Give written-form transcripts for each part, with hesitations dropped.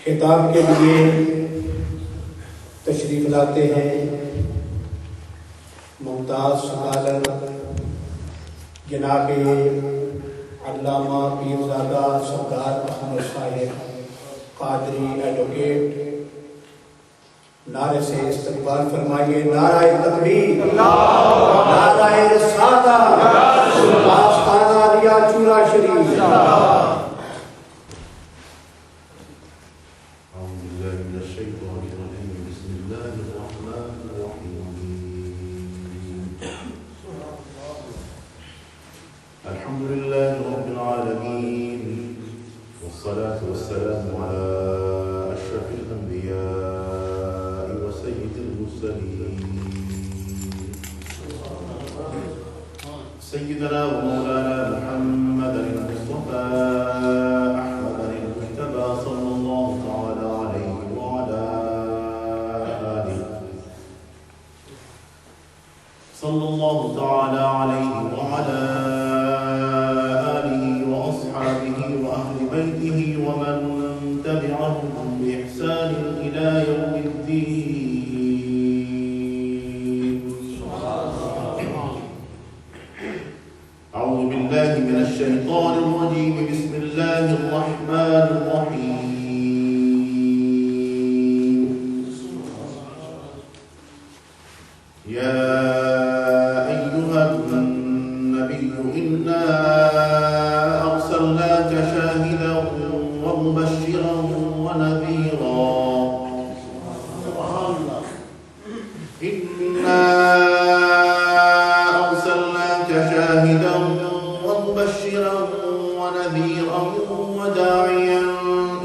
خطاب کے لیے تشریف لاتے ہیں ممتاز سکالر جناب علامہ پیرزادہ سردار احمد صاحب قادری ایڈوکیٹ، نعرے سے استقبال فرمائیے۔ نعرہ تکبیر، نعرہ رسالہ، آستانہ عالیہ چورا شریف۔ الحمد لله رب العالمين، والصلاة والسلام على أشرف الأنبياء وسيد المرسلين سيدنا ومولانا محمد المصطفى أحمد المجتبى صلى الله تعالى عليه وعلى آله صلى الله تعالى عليه وعلى بيته ومن تبعهم بإحسان إلى يوم الدين. أعوذ بالله من الشيطان الرجيم. بسم الله الرحمن الرحيم. يا أيها النبي إنا أرسلناك شاهدا ومبشرا ونذيرا. إنا أرسلناك شاهدا ومبشرا ونذيرا وداعيا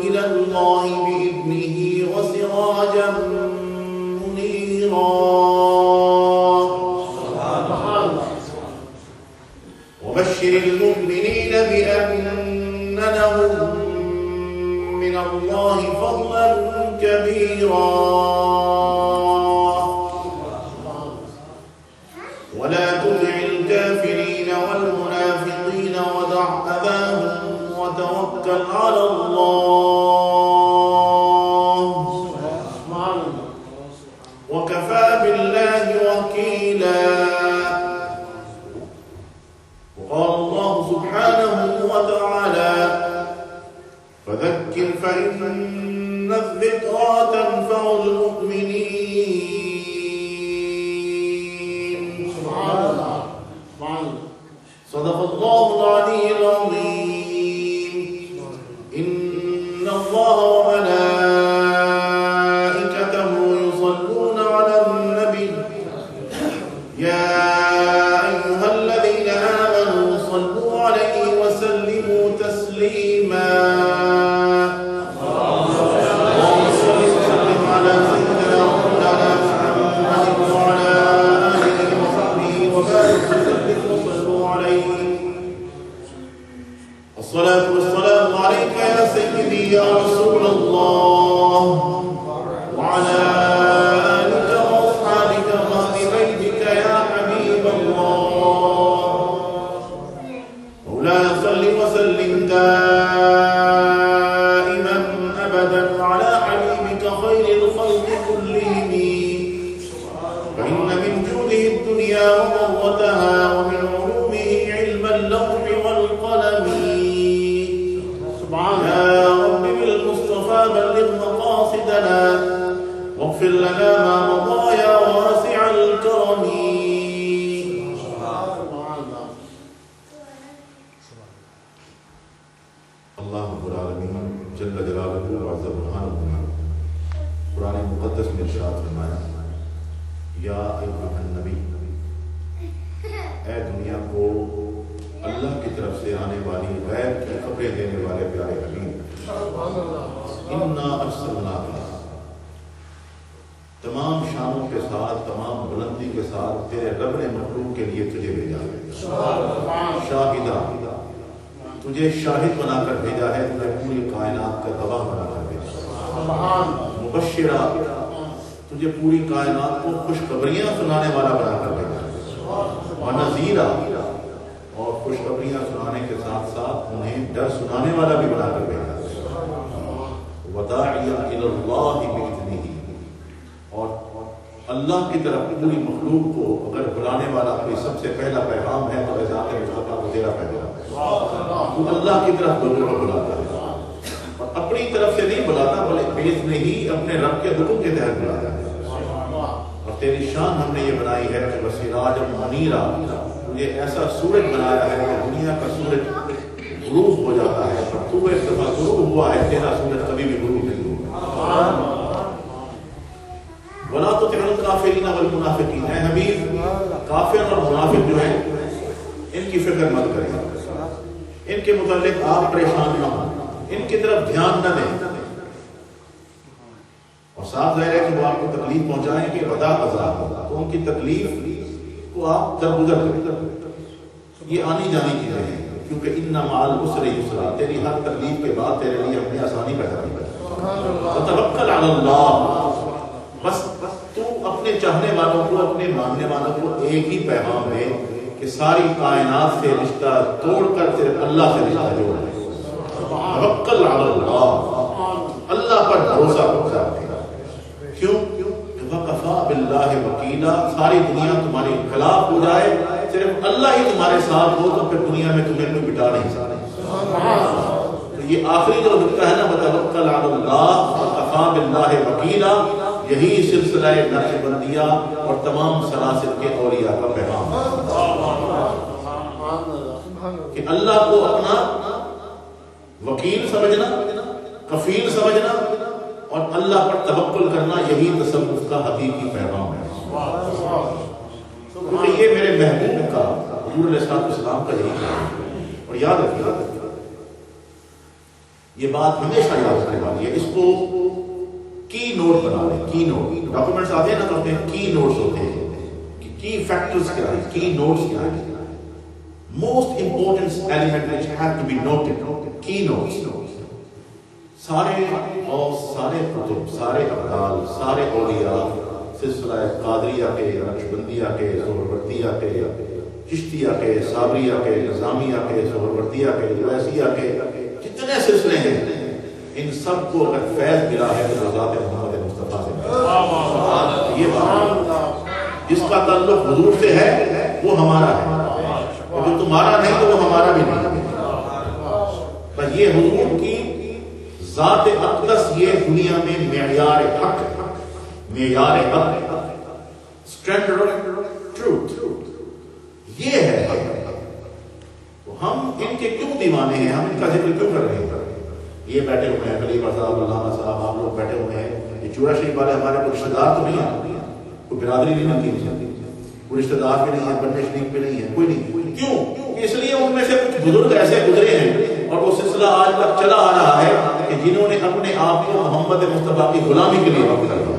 إلى الله بإذنه وسراجا منيرا. وبشر المؤمنين بأن لهم من الله فضلا كبيرا. ولا تطع الكافرين والمنافقين ودع أذاهم وتوكل على الله وكفى بالله وكيلا. وقال الله سبحانه وتعالى فذكر فإن الذكرى تنفع المؤمنين. سبحان الله. صدق الله العلي العظيم. إن الله وملائكته يصلون على النبي يا أيها الذين آمنوا صلوا عليه وسلموا تسليما. الصلاة والسلام عليك يا سيدي يا رسول الله وعلى آلك وأصحابك وأهل بيتك يا حبيب الله. مولانا صل وسلم دائما أبدا على حبيبك خير الخلق كلهم، فإن من جوده الدنيا وضرتها ومن علومه علم اللوح والقلم. يا رب بالمصطفى بلغ مقاصدنا واغفر لنا ما مضى يا واسع الكرم. اللہ رب العالمین جل جلالہ وعز برہانہ قرآن مقدس میں ارشاد فرمایا یا ایھا النبی، اے دنیا کو اللہ کی طرف سے آنے والی غیب کی خبریں دینے والے پیارے حبیب، انا ارسلناک، تمام شانوں کے ساتھ تمام بلندی کے ساتھ تیرے رب نے مخلوق کے لیے تجھے بھیجا ہے، شاہدہ، تجھے شاہد بنا کر بھیجا ہے، تجھے پوری کائنات کا گواہ بنا کر بھیجا ہے، مبشرہ، تجھے پوری کائنات کو خوشخبریاں سنانے والا بنا کر بھیجا ہے، ونذیرہ، اور خوشخبریاں سنانے کے ساتھ ساتھ انہیں ڈر سنانے والا بھی بنا کر بھیجا ہے، وداعیا الی اللہ باذنہ، اور اللہ کی طرف پوری مخلوق کو اگر بلانے والا کوئی سب سے پہلا پیغام ہے تو ذات مصطفیٰ کو تیرا پیغام ہے، تو اللہ کی طرف لوگوں کو بلاتا ہے اور اپنی طرف سے نہیں بلاتا بلکہ باذنہ ہی اپنے رب کے حکم کے تحت بلاتا ہے۔ اور تیری شان ہم نے یہ بنائی ہے کہ وسراجا منیرا، یہ ایسا سورج بنایا ہے کہ دنیا کا سورج غروب ہو جاتا ہے، پر تو ایک دفعہ غروب ہوا ہے، تیرا سورج کبھی بھی غروب نہیں ہوگا۔ وَلَا تُطِعِ الْكَافِرِينَ وَالْمُنَافِقِينَ، اے حبیب کافر اور منافق جو ہیں ان کی فکر مت کریں، ان کے متعلق آپ پریشان نہ ہوں، ان کی طرف دھیان نہ دیں، اور صاف ظاہر ہے کہ وہ آپ کو تکلیف پہنچائیں کہ ودا عذاب ہوگا، تو ان کی تکلیف کو آپ درگزر کریں، یہ آنی جانی چیزیں ہیں، کیونکہ ان مع العسر یسرا، تیری ہر تکلیف کے بعد تیرے لیے اپنی آسانی پیدا کی ہے۔ وتوکل علی اللہ، بس تو اپنے چاہنے والوں کو، اپنے ماننے والوں کو ایک ہی پیغام دے کہ ساری کائنات سے رشتہ توڑ کر صرف اللہ سے رشتہ جوڑ ہے۔ توکل علی اللہ، اللہ پر بھروسہ رکھیں، کیوں؟ وَكَفَى بِاللَّهِ وَكِيلًا، ساری دنیا تمہاری خلاف ہو جائے، صرف اللہ ہی تمہارے ساتھ ہو تو پھر دنیا میں تمہیں کوئی بٹا نہیں سکتا۔ تو یہ آخری جو نکتہ ہے نا، وَتَوَكَّلْ عَلَى اللَّهِ وَكَفَى بِاللَّهِ وَكِيلًا، یہی سلسلہ نقش بندیہ اور تمام سلاسل کے اولیاء کا پیغام ہے کہ اللہ کو اپنا وکیل سمجھنا، کفیل سمجھنا اور اللہ پر توکل کرنا، یہی تصوف کا حقیقی پیغام ہے۔ کیونکہ یہ میرے محبوب کا، حضور علیہ السلام کا یہی کام ہے۔ اور یاد رکھیے، یہ بات ہمیشہ یاد رکھنے والی ہے، اس کو کی نوٹ بنا لیں، کی نوٹ، ڈاکومنٹس آتے ہیں نا تو ہیں کی نوٹس ہوتے ہیں کہ کی فیکٹرز کیا ہیں، کی نوٹس کیا ہیں، most important element which have to be noted، کی نوٹس، سارے اور سارے کتب، سارے ابدال، سارے اولیاء، سلسلہ قادریہ کے، نقشبندیہ کے، سہروردیہ کے، چشتیہ کے، صابریہ کے، نظامیہ کے، سہروردیہ کے، جویسیہ کے، جتنے سلسلے ہیں ان سب کو اگر فیض ملا ہے تو ذات محمد مصطفیٰ سے، یہ بات جس کا تعلق حضور سے ہے وہ ہمارا ہے، اور جو تمہارا نہیں تو وہ ہمارا بھی نہیں۔ پر یہ حضور کی ذات اقدس، یہ دنیا میں معیار حق، معیار حق، اسٹینڈرڈ آف ٹروتھ، یہ ہے حق۔ تو ہم ان کے کیوں دیوانے ہیں، ہم ان کا ذکر کیوں کر رہے ہیں؟ یہ بیٹھے ہوئے ہیں خلیفہ صاحب، علامہ صاحب، آپ لوگ بیٹھے ہوئے ہیں، یہ چورا شریف والے ہمارے کوئی رشتہ دار تو نہیں ہے، کوئی برادری نہیں بنتی، کوئی رشتہ دار بھی نہیں ہے، بننے شریف بھی نہیں ہے، کوئی نہیں۔ کیوں؟ اس لیے ان میں سے کچھ بزرگ ایسے گزرے ہیں اور وہ سلسلہ آج تک چلا آ رہا ہے کہ جنہوں نے اپنے آپ کو محمد مصطفیٰ کی غلامی کے لیے وقف کر دیا،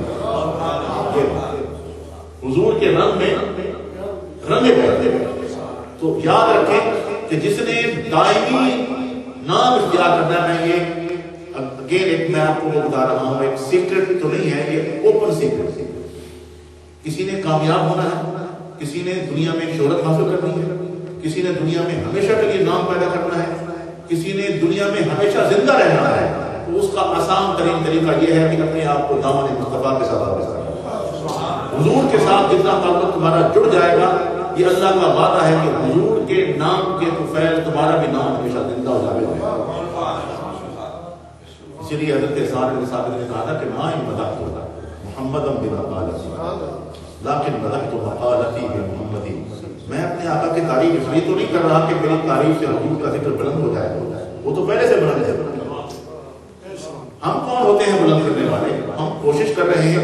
حضور کے رنگ میں رنگے گئے۔ تو یاد رکھیں کہ جس نے دائمی نام اختیار کرنا ہے، یہ اگین ایک میں آپ کو بتا رہا ہوں، ایک سیکرٹ تو نہیں ہے، یہ اوپن سیکرٹ۔ کسی نے کامیاب ہونا ہے، کسی نے دنیا میں شہرت حاصل کرنی ہے، کسی نے دنیا میں ہمیشہ کے لیے نام پیدا کرنا ہے، کسی نے دنیا میں ہمیشہ زندہ رہنا ہے، تو اس کا آسان ترین طریقہ یہ ہے کہ اپنے آپ کو دامن مصطفیٰ کے ساتھ وابستہ کرو۔ حضور کے ساتھ جتنا تعلق تمہارا جڑ جائے گا، یہ اللہ کا وعدہ ہے کہ حضور کے نام کے طفیل تمہارا بھی نام ہمیشہ زندہ ہو جائے گا۔ اسی لیے حضرت سعد بن ثابت نے کہا تھا کہ میں مدحت محمد لیکن مدحت مقالتی بمحمدی، میں اپنے آقا کی تعریف اس لیے تو نہیں کر رہا کہ میری تعریف سے حضور کا ذکر بلند ہو جائے، وہ تو پہلے سے بلند ہے۔ ہم کون ہوتے ہیں بلند کرنے والے؟ ہم کوشش کر رہے ہیں۔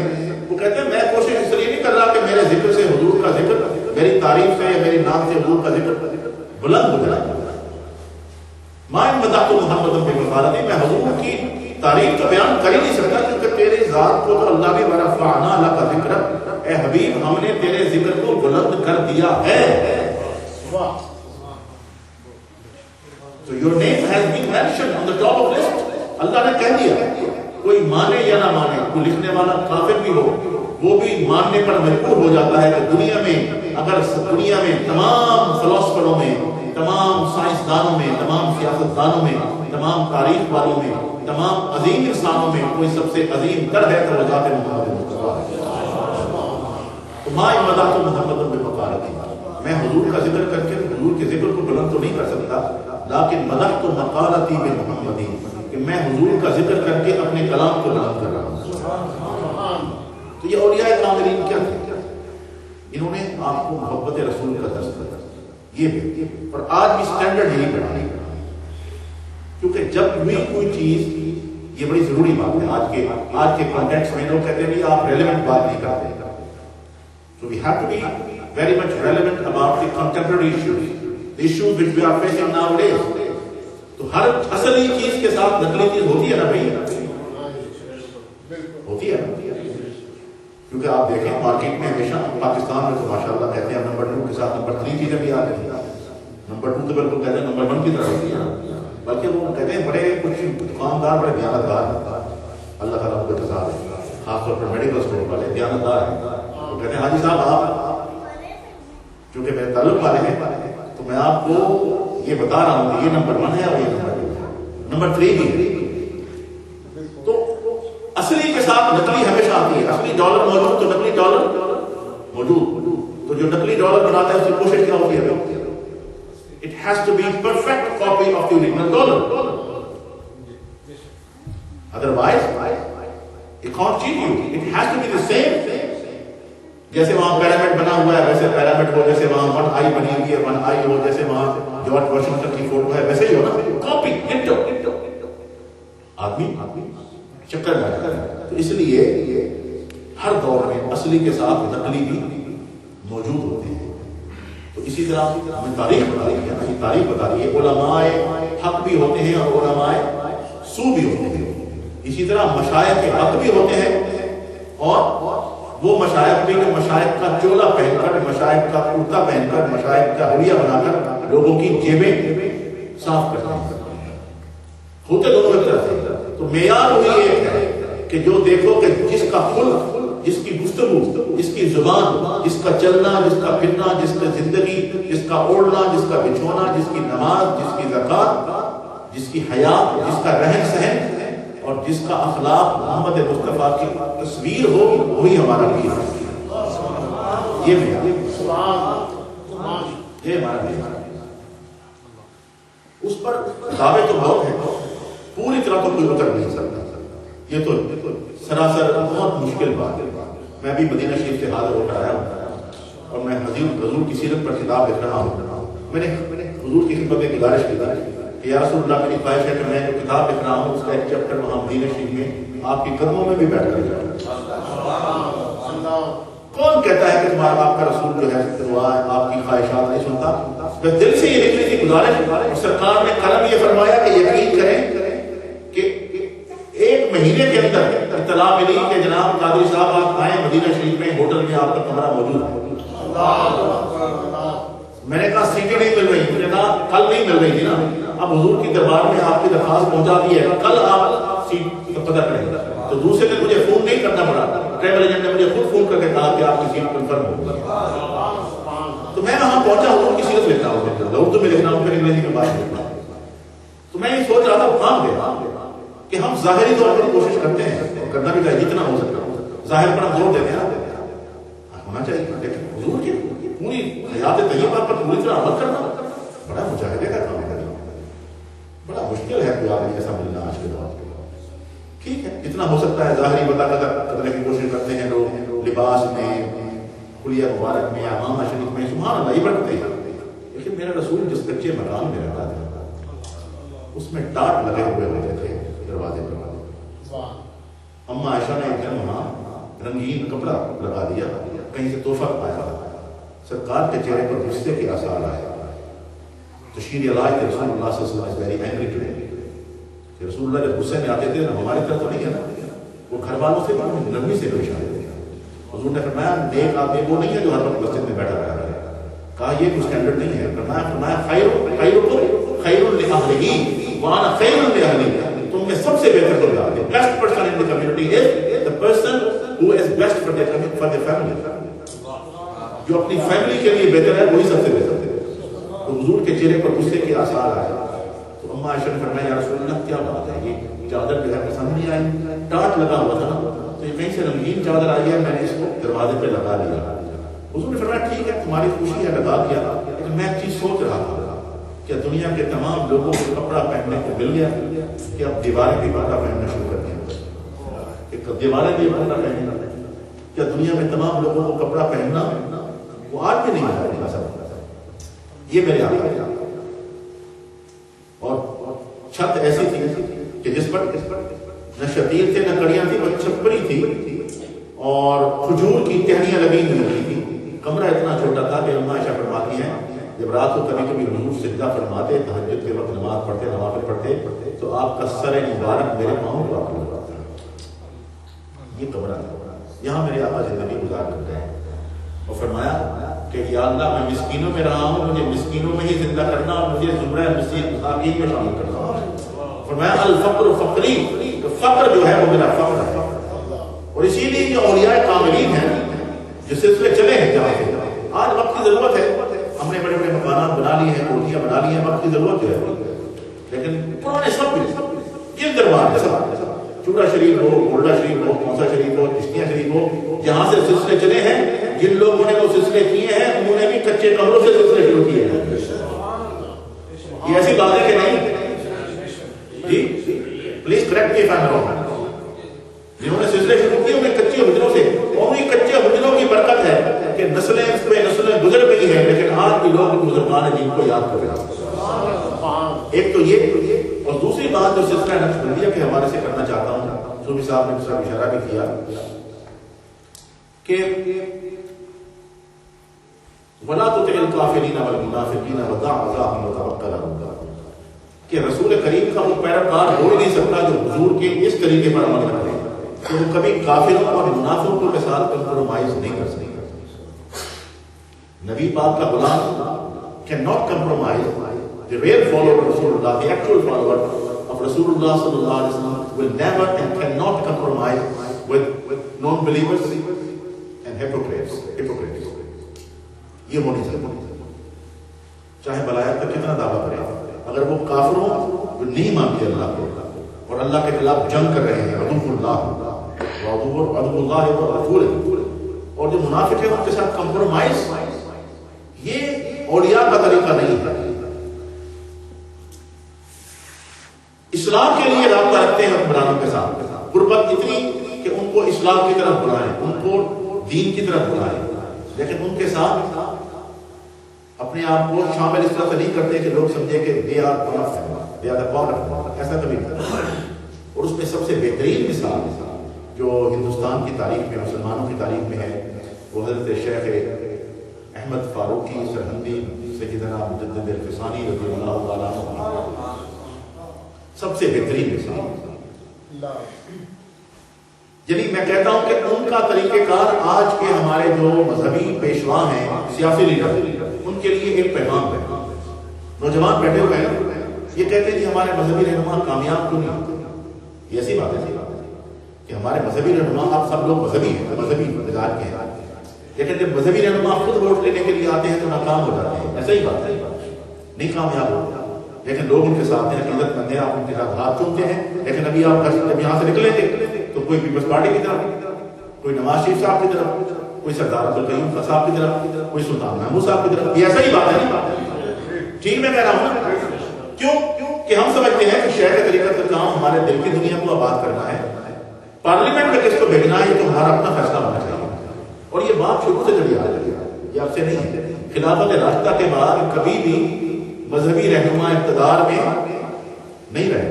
وہ کہتے ہیں میں کوشش اس لیے نہیں کر رہا کہ میرے ذکر سے حضور کا ذکر، میری تعریف سے یا میرے نام سے حضور کا ذکر بلند ہو جائے۔ میں مدحت محمد بمقالتی، میں حضور کی تعریف تو بیان کر ہی نہیں سکتا کیونکہ تیری ذات کو تو اللہ نے ورفعنا لک ذکرک، اے حبیب ہم نے تیرے ذکر کو بلند کر دیا ہے۔ So your name has been mentioned on the top of list. اللہ نے کہہ دیا، کوئی مانے یا نہ مانے، کوئی لکھنے والا کافر بھی ہو وہ بھی ماننے پر مجبور ہو جاتا ہے کہ دنیا میں اگر دنیا میں تمام فلسفروں میں، تمام سائنسدانوں میں، تمام سیاستدانوں میں، تمام تاریخ والوں میں، تمام عظیم انسانوں میں کوئی سب سے عظیم تر ہے تو وہ ذات محمد مصطفیٰ ہے۔ تو ما مدحت محمد بمقالتی، میں حضور کا ذکر کر کے حضور کے ذکر کو بلند تو نہیں کر سکتا، لیکن مدحت مقالتی بمحمدی، کہ میں حضور کا ذکر کر کے اپنے کلام کو بلند کر رہا ہوں۔ تو یہ اولیاء کاملین کیا تھے؟ انہوں نے آپ کو محبت رسول کا درس دیا، یہ بھی، اور آج بھی سٹینڈرڈ یہی بڑھائی، کیونکہ جب بھی کوئی چیز، یہ بڑی ضروری بات ہے آج کے کانٹیکسٹ میں، لوگ کہتے ہیں کہ آپ ریلیونٹ بات نہیں کرتے، so we have to be very much relevant about the contemporary issues, the issues which we are facing nowadays۔ تو ہر اصلی چیز کے ساتھ نقلی چیز ہوتی ہے نا بھائی، ہوتی ہے، کیونکہ آپ دیکھیں مارکیٹ میں ہمیشہ پاکستان میں تو ماشاءاللہ کہتے ہیں نمبر 2 کے ساتھ نمبر 3 چیزیں بھی آ رہی ہیں، نمبر 2 تو بالکل کہتے ہیں نمبر 1 کی طرف ہوتی ہے، بلکہ وہ کہتے ہیں بڑے کچھ دکاندار بڑے دیانتدار ہیں، اللہ تعالیٰ کو جزا دے، خاص طور پر میڈیکل اسٹور والے دیانتدار ہیں، وہ کہتے ہیں حاجی صاحب آپ چونکہ میرے تعلق والے ہیں تو میں آپ کو یہ بتا رہا ہوں کہ یہ نمبر 1 ہے اور یہ نمبر 2 ہے، نمبر 3 بھی ہے۔ تو اصلی کے ساتھ نقلی ہمیشہ آتی ہے، اصلی ڈالر موجود تو نقلی ڈالر موجود، تو جو نقلی ڈالر بناتا ہے اس کی کوشش کیا ہوتی ہے؟ It has to be perfect copy of the original dollar. Otherwise, it can't cheat you. It has to be the same. جیسے وہاں پیرامڈ بنا ہوا ہے ویسے پیرامڈ ہو، جیسے وہاں 1 آئی بنی ہوئی ہے 1 آئی ہو، جیسے وہاں جارج واشنگٹن کی فوٹو ہے ویسے ہی ہو نا، کاپی ڈٹو، آدمی چکر میں۔ تو اس لیے ہر دور میں اصلی کے ساتھ نقلی بھی موجود ہوتے ہیں۔ تو اسی طرح ہمیں تاریخ بتا رہی ہے، یہ تاریخ بتا رہی ہے، علماء حق بھی ہوتے ہیں اور علماء سو بھی ہوتے ہیں، اسی طرح مشائخ حق بھی ہوتے ہیں، اور وہ مشائخ بھی جو مشائخ کا چولا پہن کر، مشائخ کا کرتا پہن کر، مشائخ کا حلیہ بنا کر لوگوں کی جیبیں صاف کرتے ہیں، ہوتے دونوں ایک طرح سے۔ تو معیار وہی ایک ہے کہ جو دیکھو کہ جس کا خلق، جس کی گفتگو، جس کی زبان، جس کا چلنا، جس کا پھرنا، جس کا زندگی، جس کا اوڑھنا، جس کا بچھونا، جس کی نماز، جس کی زکات، جس کی حیا، جس کا رہن سہن اور جس کا اخلاق محمد مصطفیٰ کی تصویر ہو، وہی ہمارا پیر ہے۔ یہ ہمارا پیر ہے۔ اس پر دعوے تو بہت ہیں، پوری طرح تو کوئی اتر نہیں سکتا، یہ تو سراسر بہت مشکل بات ہے۔ میں بھی مدینہ شریف سے حاضر ہو کر آیا ہوں اور میں حضور کی سیرت پر کتاب لکھ رہا ہوں۔ میں نے حضور کی خدمت میں گزارش کی کہ یا رسول اللہ، میری خواہش ہے کہ میں جو کتاب لکھ رہا ہوں اس کا ایک چیپٹر وہاں مدینہ شریف میں آپ کی قدموں میں بھی بیٹھ کر جائے۔ کون کہتا ہے کہ تمہارا آپ کا رسول جو ہے دعا آپ کی خواہشات نہیں سنتا؟ میں دل سے یہ لکھنے کی گزارش، سرکار نے قلم یہ فرمایا کہ یقین کریں کہ 1 مہینے کے اندر اطلاع ملی کہ جناب قادری صاحب آپ آئے مدینہ شریف میں، ہوٹل میں آپ کا کمرہ موجود ہے۔ میں نے کہا سیٹیں نہیں مل رہی، میں نے کہا کل نہیں مل رہی تھی نا، اب حضور کی دربار میں آپ کی درخواست پہنچا دی ہے، کل آپ سیٹ پتہ کریں۔ تو دوسرے دن مجھے فون نہیں کرنا پڑا، ٹریول ایجنٹ نے مجھے خود فون کر کے کہا کہ آپ کی سیٹ کنفرم ہو۔ تو میں وہاں پہنچا، حضور کی سیرت لکھنا ہوں، اردو میں لکھنا ہوں، پھر انگریزی میں بات کرنا ہوں۔ تو میں یہ سوچ رہا تھا کام گیا کہ ہم ظاہری طور پر کوشش کرتے ہیں، کرنا بھی چاہیے جتنا ہو سکتا، ظاہر پر ہم زور دیتے ہیں، ہونا چاہیے، لیکن حضور کی پوری حیات طیبہ پر پوری طرح عمل کرنا بڑا مجاہدے کا کام ہے، بڑا مشکل ہے کوئی آدمی ایسا ملنا آج کے دور میں۔ ٹھیک ہے، جتنا ہو سکتا ہے ظاہری بتا کرنے کی کوشش کرتے ہیں لوگ، لباس میں، کلیہ مبارک میں، امامہ شریف میں، سبحان اللہ یہ بڑھتے ہیں، لیکن میرا رسول جس کچے مکان میں رہتا تھا اس میں ٹاٹ لگے ہوئے ہوتے تھے دروازے پر۔ اما عائشہ نے ایک دن وہاں رنگین کپڑا لگا دیا، کہیں سے تحفہ پایا، سرکار کے چہرے پر غصے کے آثار آئے۔ تشریح علاج کے رسول اللہ صلی اللہ علیہ وسلم ویری اینگری ٹوڈے، کہ رسول اللہ جب غصے میں آتے تھے ہماری طرف تو نہیں ہے نا، وہ گھر والوں سے نرمی سے پیش آتے تھے۔ حضور نے فرمایا نیک آدمی وہ نہیں ہے جو ہر وقت مسجد میں بیٹھا رہا ہے، کہا یہ کوئی اسٹینڈرڈ نہیں ہے، فرمایا خیرکم خیر لأہلہ وانا خیر لأہلی، تم میں سب سے بہتر کوئی آدمی، best person in the community is the person who is best for the family، جو اپنی فیملی کے لیے بہتر ہے وہی سب سے بہتر ہے، تو حضور کے چہرے پر غصے کے آثار آئے. تو اما عائشہ نے فرمایا یا رسول اللہ کیا بات ہے, یہ چادر جو ہے پسند نہیں آئی, ٹاٹ لگا ہوا تھا نا, تو یہ کہیں سے رنگین چادر آئی ہے, میں نے اس کو دروازے پہ لگا لیا. حضور نے فرمایا ٹھیک ہے تمہاری خوشی ہے لگا دیا, لیکن میں ایک چیز سوچ رہا تھا کہ دنیا کے تمام لوگوں کو کپڑا پہننے کو مل گیا کہ اب دیواریں بھی کپڑا پہننا شروع کر دیا, دیواریں بھی کپڑا پہننا, کیا دنیا میں تمام لوگوں کو کپڑا پہننا وہ آج بھی نہیں ہے. یہ میرے آقا, اور چھت ایسی تھی کہ جس پر نہ شتیر تھے نہ کڑیاں تھی, بس چھپری تھی اور کھجور کی ٹہنیاں لگی ہوئی تھی. کمرہ اتنا چھوٹا تھا کہ اما عائشہ فرماتی ہیں جب رات کو کبھی کبھی حضور سجدہ فرماتے, تہجد کے وقت نماز پڑھتے, نوافل پڑھتے, تو آپ کا سر مبارک میرے پاؤں پر آ جاتا تھا. یہ کمرہ تھا, یہاں میرے آقا زندگی گزار کرتے ہیں. اور فرمایا کہ یا اللہ میں مسکینوں میں رہا ہوں, مجھے مسکینوں میں ہی زندہ کرنا اور مجھے زمرہ مساکین میں شامل کرنا. فرمایا الفقر فقری, فقر جو ہے وہ میرا فقر ہے. اور اسی لیے جو اولیاء کاملین ہیں جس سلسلے چلے ہیں جہاں سے, آج وقت کی ضرورت ہے, ہم نے بڑے بڑے مکانات بنا لیے ہیں, کوٹیاں بنا لی ہیں, وقت کی ضرورت ہے, لیکن پرانے سب یہ دربار ہے, چورا شریف ہو, گولڈا شریف ہو, کونسا شریف ہو, چشتیاں شریف ہو, جہاں سے سلسلے چلے ہیں, جن لوگوں نے وہ سلسلے کیے ہیں انہوں نے بھی کچے کمروں سے سلسلے شروع کیے ہیں. یہ ایسی بات ہے کہ نہیں جی, please correct me if I am wrong. جنہوں نے سلسلے شروع کیے انہیں کچے حجروں سے, اور انہیں کچے حجروں کی برکت ہے کہ نسلیں اس پہ نسلیں گزر گئی ہیں, لیکن آج بھی لوگ بزرگان دین کو یاد کر رہے ہیں. ایک تو یہ, اور دوسری بات جو سلسلہ نقشبندیہ کے حوالے سے کرنا چاہتا ہوں, صوفی صاحب نے اس کا اشارہ بھی کیا کہ وَلَا تُطِعِ الْكَافِرِينَ وَالْمُنَافِقِينَ وَدَعْ أَذَاهُمْ وَتَوَكَّلْ عَلَى اللَّهِ, کہ رسول کریم کا وہ پیروکار ہو ہی نہیں سکتا جو حضور کے اس طریقے پر عمل کرے کہ وہ کبھی کافروں اور منافقوں کے ساتھ کمپرومائز نہیں کر سکتے. نبی پاک کا Ghulam can not compromise. The real follower of Rasulullah, the actual follower of Rasulullah sallallahu alaihi wasallam will never and cannot compromise with non-believers and hypocrites. یہ ہونی چاہیے, چاہے بلایت کا کتنا دعویٰ کرے, اگر وہ کافروں وہ نہیں مانتے اللہ کو اور اللہ کے خلاف جنگ کر رہے ہیں, عدو اللہ اور جو منافق ہیں ان کے ساتھ کمپرومائز, یہ اولیاء کا طریقہ نہیں ہے. اصلاح کے لیے رابطہ رکھتے ہیں حکمرانوں کے ساتھ, غربت اتنی کہ ان کو اصلاح کی طرف بلائیں, ان کو دین کی طرف بلائیں, لیکن ان کے ساتھ اپنے آپ کو شامل اس طرح سے نہیں کرتے کہ لوگ سمجھے کہ they are part of it. ایسا کبھی نہیں. اور اس میں سب سے بہترین مثال جو ہندوستان کی تاریخ میں, مسلمانوں کی تاریخ میں ہے, وہ حضرت شیخ احمد فاروقی سرہندی سیدنا مجدد الفسانی رضی اللہ تعالیٰ عنہ, سب سے بہترین مثال. یعنی میں کہتا ہوں کہ ان کا طریقہ کار آج کے ہمارے جو مذہبی پیشوا ہیں, سیاسی لیڈر, ان کے لیے ایک پیغام ہے. نوجوان بیٹھے ہوئے ہیں, یہ کہتے ہیں کہ ہمارے مذہبی رہنما کامیاب کیوں نہیں. یہ ایسی بات ہے کہ ہمارے مذہبی رہنما, آپ سب لوگ مذہبی ہیں, مذہبی مزاج کے ہیں, لیکن جب مذہبی رہنما خود ووٹ لینے کے لیے آتے ہیں تو ناکام ہو جاتے ہیں. ایسا ہی بات ہے, نہیں کامیاب ہوتے, لیکن لوگ ان کے ساتھ ہیں, عزت مند ہیں, آپ ان کے ساتھ ہاتھ چومتے ہیں. لیکن ابھی آپ جب یہاں سے نکلیں گے تو کوئی پیپلز پارٹی کی طرف, کوئی نواز شریف صاحب کی طرف, کوئی سردار عبدالقیوم صاحب کی طرف, کوئی سلطان محمود صاحب کی طرف. یہ ایسا ہی بات ہے. ٹھیک میں کہہ رہا ہوں کیوں کہ ہم سمجھتے ہیں کہ شہر کے طریقے کا کام ہمارے دل کی دنیا کو آباد کرنا ہے, پارلیمنٹ میں کس کو بھیجنا ہے یہ تو ہمارا اپنا فیصلہ ہونا چاہیے. اور یہ بات شروع سے چلی آ رہی ہے, یہ اب سے نہیں ہے. خلافت راشدہ کے بعد کبھی بھی مذہبی رہنما اقتدار میں نہیں رہے.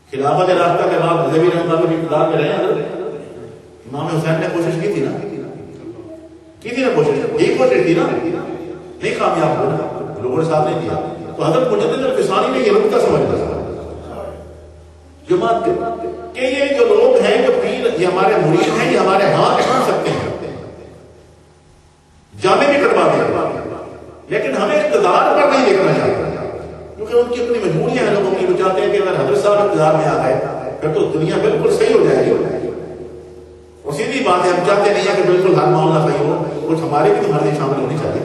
خلافت راشدہ کے بعد مذہبی رہنما کبھی اقتدار میں رہے. امام حسین نے کوشش کی تھی نا کوشش, یہی کوشش تھی نا, نہیں کامیاب ہونا, لوگوں نے ساتھ نہیں دیا. تو حضرت مجدد الفسانی نے یہ نقطہ سمجھا جماعت کہ یہ جو لوگ ہیں, جو پیر, یہ ہمارے مرید ہیں, یہ ہمارے ہاتھ چھوڑ سکتے ہیں, جامع بھی کٹوا دیں, لیکن ہمیں اقتدار پر نہیں دیکھنا چاہیے, کیونکہ ان کی اپنی مجبوریاں ہیں لوگوں کی. وہ چاہتے ہیں کہ اگر حضرت صاحب اقتدار میں آ گئے پھر تو دنیا بالکل صحیح ہو جائے گی. اور سیدھی بات ہے، ہم چاہتے نہیں ہیں کہ بالکل ہر معاملہ صحیح ہو، کچھ ہمارے بھی تو مرضی شامل ہونی چاہیے،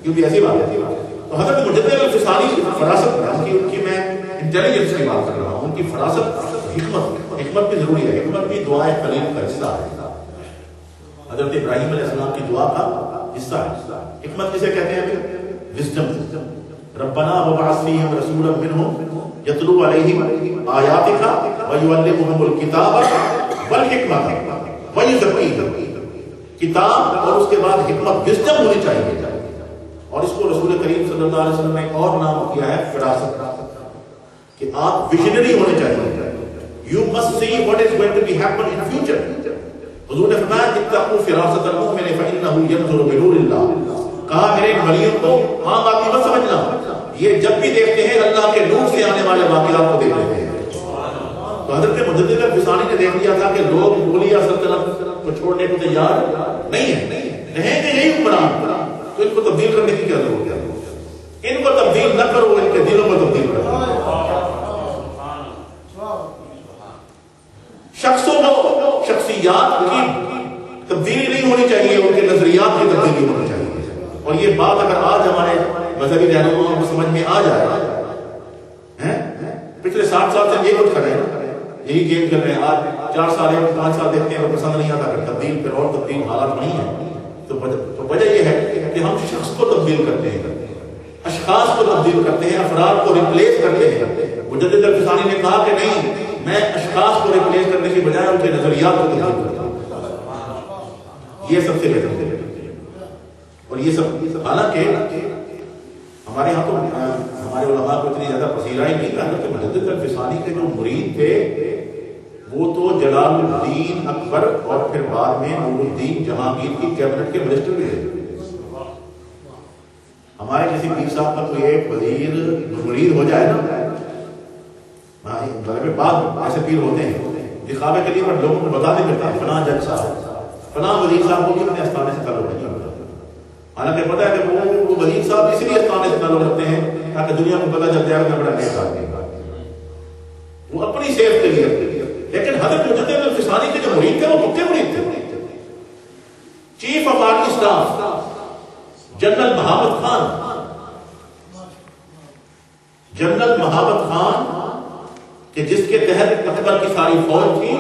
کیونکہ ایسی بات ہے. تو حضرت مجدد الفسانی فراست ان کی میں انٹیلیجنس کی بات کر رہا ہوں، ان کی فراست، حکمت بھی ضروری ہے. حکمت بھی دعائے خلیل کا حصہ ہے، حضرت ابراہیم علیہ السلام کی دعا کا حصہ ہے. حکمت کسے کہتے ہیں؟ وزڈم. ربنا وابعث فیہم رسولا منہم یتلو علیہم آیاتک ویعلمہم الکتاب والحکمۃ ویزکیہم. کتاب اور اس کے بعد حکمت، وزڈم ہونی چاہیے. اور اس کو رسول کریم صلی اللہ علیہ وسلم نے ایک اور نام کیا ہے فراست، کہ آپ ویژنری ہونے چاہیے. You must see what is going to be happen in future. حضور نے فرمایا اتقوا فراست المؤمن فإنه ينظر بنور اللہ. کہا میرے ولیوں کو ہاں باقی مت سمجھنا، یہ جب بھی دیکھتے ہیں اللہ کے نور سے آنے والے واقعات کو دیکھ لیتے ہیں. تو حضرت مجدد الفسانی نے دیکھ لیا تھا کہ لوگ مغلیہ سلطنت کو چھوڑنے کو تیار نہیں ہیں، رہیں گے یہی حکمران، تو ان کو تبدیل کرنے کی کیا ضرورت ہے؟ ان کو تبدیل نہ کرو، ان کے دلوں کو تبدیل کرو. شخصوں کو، شخصیات کی تبدیلی نہیں ہونی چاہیے، ان کے نظریات کی تبدیلی ہونی چاہیے. اور یہ بات اگر آج ہمارے مذہبی رہنماؤں کو سمجھ میں آ جائے، پچھلے 60 سال سے یہ کچھ کر رہے ہیں، یہی گیم کر رہے ہیں. آج 4 سال 5 سال دیکھتے ہیں تو پسند نہیں آتا کہ تبدیل پھر اور تبدیل حالات نہیں ہے. تو وجہ یہ ہے کہ ہم شخص کو تبدیل کرتے ہیں، اشخاص کو تبدیل کرتے ہیں، افراد کو ریپلیس کرتے ہیں. مجدد الفسانی نے کہا کہ نہیں، میں اشخاص کو ریپلیس کرنے کی بجائے ان کے نظریات کو تبدیل کرتا ہوں. یہ سب سے بہتر ہے. اور یہ سب حالانکہ ہمارے یہاں تو ہمارے علماء کو اتنی زیادہ پذیرائی نہیں تھا کہ مجدد الفسانی کے جو مرید تھے وہ تو جلال الدین اکبر اور پھر بعد میں نور الدین جہانگیر کی کیبنٹ کے منسٹر بھی تھے. ہمارے کسی پیر صاحب کا کوئی ایک وزیر مرید ہو جائے نا، بعد ایسے پیر ہوتے ہیں دکھاوے کے لیے، پر لوگوں کو بتاتے پھرتے ہیں فلاں جج صاحب، فلاں وزیر صاحب کو بھی اپنے استانے سے تعلق نہیں ہوتا. حالانکہ پتہ ہے کہ وہ وزیر صاحب اس لیے استانے سے تعلق رکھتے ہیں تاکہ دنیا کو پتہ چل جائے کہ بڑا نیک آدمی ہے، وہ اپنی سیف کے لیے. لیکن حضرت مجدد الفسانی کے جو مرید تھے وہ پکے مرید تھے. Chief of army staff general Mahabat Khan کہ جس کے تحت اکبر کی ساری فوج تھی،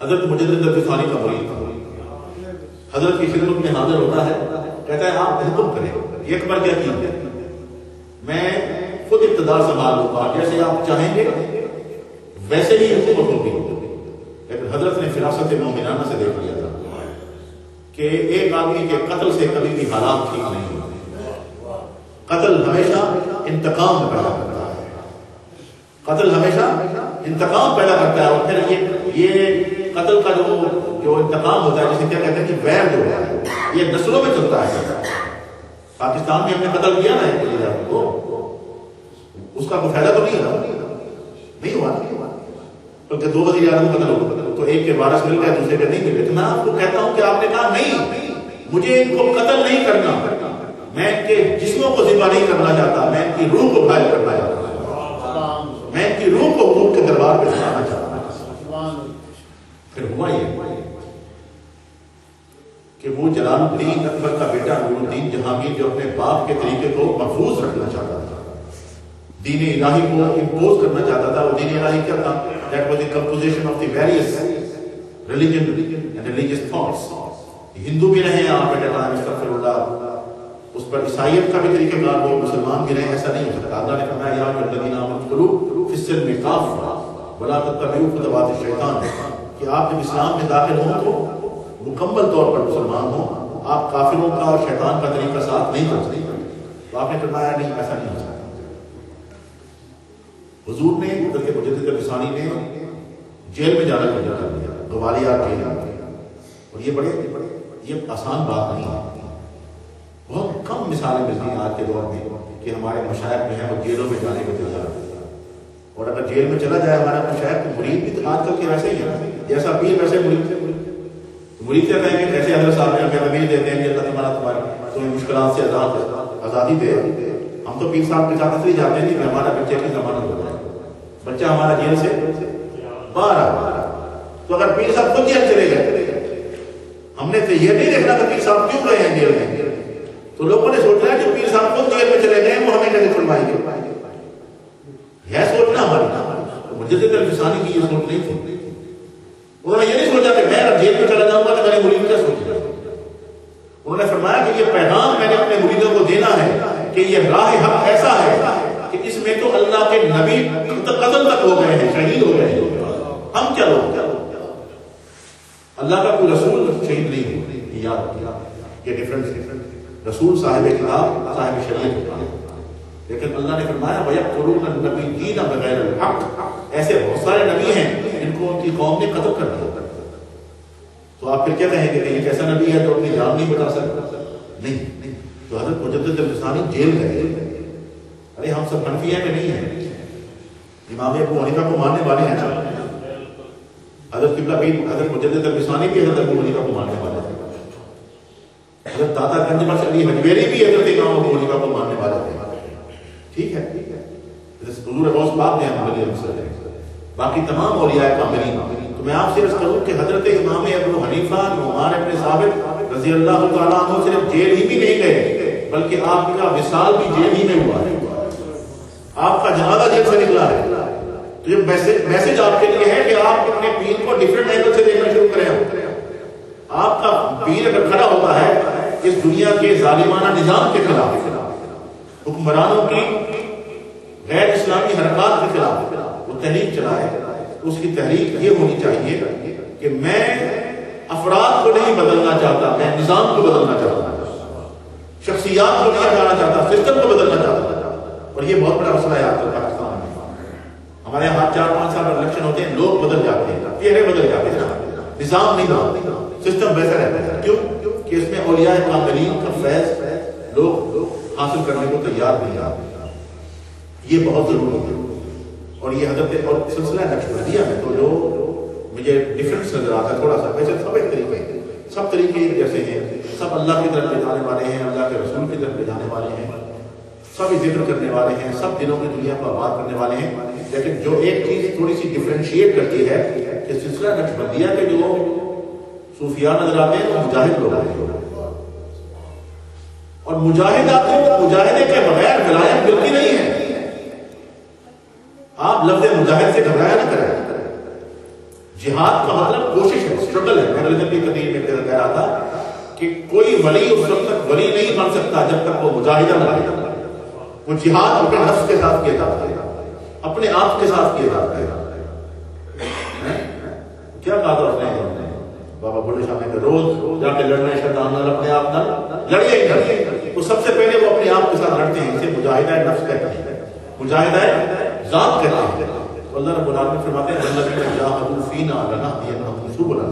حضرت مجدد الفسانی کا مرید تھا. حضرت کی خدمت میں حاضر ہوتا ہے، کہتا ہے آپ حکم کریں. یہ اکبر کیا ہے، میں خود اقتدار سنبھال لوں گا، جیسے آپ چاہیں گے ویسے ہی حکومت ہوگی. لیکن حضرت نے فراست مومنانہ سے دیکھ لیا تھا کہ ایک آدمی کے قتل سے کبھی بھی حالات ٹھیک نہیں ہوتے. قتل ہمیشہ انتقام پیدا کرتا ہے، قتل ہمیشہ انتقام پیدا کرتا ہے. اور پھر یہ قتل کا جو انتقام ہوتا ہے، جسے کیا کہتے ہیں کہ ویر جو ہے، یہ نسلوں میں چلتا ہے. پاکستان میں ہم نے قتل کیا نا ایک کو، اس کا کوئی فائدہ تو نہیں ہوا، کیونکہ 2 وزیر اعظم قتل ہو تو ایک کے وارث مل گئے، دوسرے کے نہیں ملے. تو میں آپ کو کہتا ہوں کہ آپ نے کہا نہیں، مجھے ان کو قتل نہیں کرنا، میں ان کے جسموں کو ذبح نہیں کرنا چاہتا، میں ان کی روح کو گھائل کرنا چاہتا ہوں، میں ان کی روح کو حضور کے دربار پہ جانا چاہتا ہوں. پھر ہوا یہ کہ وہ جلال الدین اکبر کا بیٹا نور الدین جہانگیر جو اپنے باپ کے طریقے کو محفوظ رکھنا چاہتا تھا، دین الہی کو امپوز کرنا چاہتا تھا. وہ دین الہی کیا تھا؟ That was the composition of the various religion and religious thoughts. ہندو بھی رہے آپ بیٹا ٹائم استغفر اللہ، اس پر عیسائیت کا بھی طریقہ کار ہو، مسلمان بھی رہے، ایسا نہیں ہو سکتا. اللہ نے فرمایا یا الذین آمنوا ادخلوا فی السلم کافہ ولا تتبعوا خطوات الشیطان، کہ آپ جب اسلام میں داخل ہوں تو مکمل طور پر مسلمان ہوں، آپ کافروں کا اور شیطان کا طریقہ ساتھ نہیں کر سکتے. تو آپ نے فرمایا نہیں، ایسا نہیں ہو سکتا. حضور نے حضرت مجدد الفسانی نے جیل میں جانا شروع کر دیا، گوالیار جیل. اور یہ آسان بات نہیں ہے. بہت کم مثالیں ملتی ہیں آج کے دور میں کہ ہمارے مشائخ جو ہیں وہ جیلوں میں جانے کو تیار ہیں. اور اگر جیل میں چلا جائے ہمارا مشائخ تو مرید بھی تو آج کل کے ویسے ہی ہے، جیسا پیر ویسے مرید سے مرید کہتے ہیں کہ ایسے حضرت صاحب نے ہمیں امید دیتے ہیں کہ اللہ تمہاری تمہیں مشکلات سے آزادی دے. ہم تو پیر صاحب کے ساتھ اس لیے جاتے ہیں کہ ہمارا بچے کی ضمانت ہو جائے، بچہ ہمارا جیل سے باہر آ. تو اگر پیر صاحب خود جیل چلے گئے، ہم نے تو یہ نہیں دیکھنا کہ پیر صاحب کیوں گئے ہیں جیل میں، تو لوگوں نے سوچنا کہ پیر صاحب خود جیل میں چلے گئے وہ ہمیں کیسے چھڑوائیں گے، یہ سوچنا ہماری مجدد الفسانی کی یہ سوچ نہیں تھی۔ انہوں نے یہ نہیں سوچا کہ میں اگر جیل میں چلا جاؤں گا تو میرے مرید کیا سوچے گا، انہوں نے فرمایا کہ یہ پیغام میں نے اپنے مریدوں کو دینا ہے کہ یہ راہ حق ایسا ہے کہ اس میں تو اللہ کے نبی قتل تک ہو گئے ہیں، شہید ہو گئے ہیں، ہم کیا لوگ، اللہ کا کوئی رسول شہید نہیں ہے، یاد یہ ڈفرنس ہے، رسول صاحب کتاب صاحب شریعت ہوتا ہے، لیکن اللہ نے فرمایا وَيَقْتُلُونَ النَّبِيِّينَ بِغَيْرِ الْحَقِّ، ایسے بہت سارے نبی ہیں جن کو ان کی قوم نے قتل کر دیا، تو آپ پھر کیا کہیں گے کہ یہ کیسا نبی ہے جو اپنی جان نہیں بتا سکتا؟ نہیں، تو حضرت مجدد الفسانی جیل گئے، ارے ہم سب حنفی ہیں کہ نہیں ہیں؟ امام ابو حنیفہ کو ماننے والے ہیں نا، حضرت قبلہ پیر حضرت مجدد الفسانی بھی حضرت ابو حنیفہ کو ماننے والے تھے، حضرت داتا گنج بخش علی حجویری بھی حضرت امام ابو حنیفہ کو ماننے والے تھے، ٹھیک ہے، حضور غوث پاک نے ہم علیہ وسلم، باقی تمام اولیاء کاملین۔ تو میں آپ سے عرض کروں کہ حضرت امام ابو حنیفہ نعمان ابن ثابت رضی اللہ تعالیٰ عنہ صرف جیل ہی بھی نہیں گئے بلکہ آپ کا وصال بھی جیل ہی میں ہوا ہے، آپ کا جنازہ جیل سے نکلا ہے، تو یہ میسج آپ کے لیے ہے کہ آپ اپنے پیر کو ڈیفرنٹ اینگل سے دیکھنا شروع کریں۔ آپ کا پیر اگر کھڑا ہوتا ہے اس دنیا کے ظالمانہ نظام کے خلاف، حکمرانوں کی غیر اسلامی حرکات کے خلاف وہ تحریک چلائے، اس کی تحریک یہ ہونی چاہیے کہ میں افراد کو نہیں بدلنا چاہتا، میں نظام کو بدلنا چاہتا، شخصیات کو نہیں ہٹانا چاہتا، سسٹم کو بدلنا چاہتا، اور یہ بہت بڑا مسئلہ ہے آج کل پاکستان میں۔ ہمارے یہاں 4-5 سال پر الیکشن ہوتے ہیں، لوگ بدل جاتے ہیں، چہرے بدل جاتے ہیں، نظام نہیں بدلتا، سسٹم ویسا رہتا ہے، کیوں کہ اس میں اولیاء کاملین کا فیض لوگ حاصل کرنے کو تیار نہیں آتے، یہ بہت ضروری ہے۔ اور یہ حضرت اور سلسلہ نقشبندیہ میں تو جو مجھے ڈفرنس نظر آتا ہے تھوڑا سا، ویسے سب ایک طریقے ہیں، سب طریقے ایک جیسے ہیں، سب اللہ کی طرف لے جانے والے ہیں، اللہ کے رسول کی طرف لے جانے والے ہیں، سب ذکر کرنے والے ہیں، سب دنوں کی دنیا کو آباد کرنے والے ہیں، لیکن جو ایک چیز تھوڑی سی ڈفرینشیٹ کرتی ہے کہ سلسلہ نقشبندیہ کے جو صوفیاء نظر آتے ہیں وہ مجاہد لوگ ہیں، اور مجاہدے کے بغیر ولایت ملتی نہیں ہے۔ آپ لفظ مجاہد سے گھبرایا نہ کریں، جہاد کا مطلب کوشش ہے، اسٹرگل ہے۔ میں رجب کی قدیم میں کہہ رہا تھا کہ کوئی ولی اس وقت تک ولی نہیں بن سکتا جب تک وہ مجاہدہ نہ بنے، وہ جہاد اپنے نفس کے ساتھ کیا جاتا ہے، اپنے آپ کے ساتھ کیا جاتا ہے۔ کیا کہا تھا اس نے بابا بڑے صاحب نے، روز جا کے لڑنا شیطان نہ، اپنے آپ نہ لڑیے ہی لڑیے، وہ سب سے پہلے وہ اپنے آپ کے ساتھ لڑتے ہیں، اسے مجاہدہ نفس کہتے ہیں، مجاہدہ ذات کہتے ہیں۔ اللہ رب العالمین فرماتے ہیں الذین جاہدوا فینا لنہدینہم سبلنا،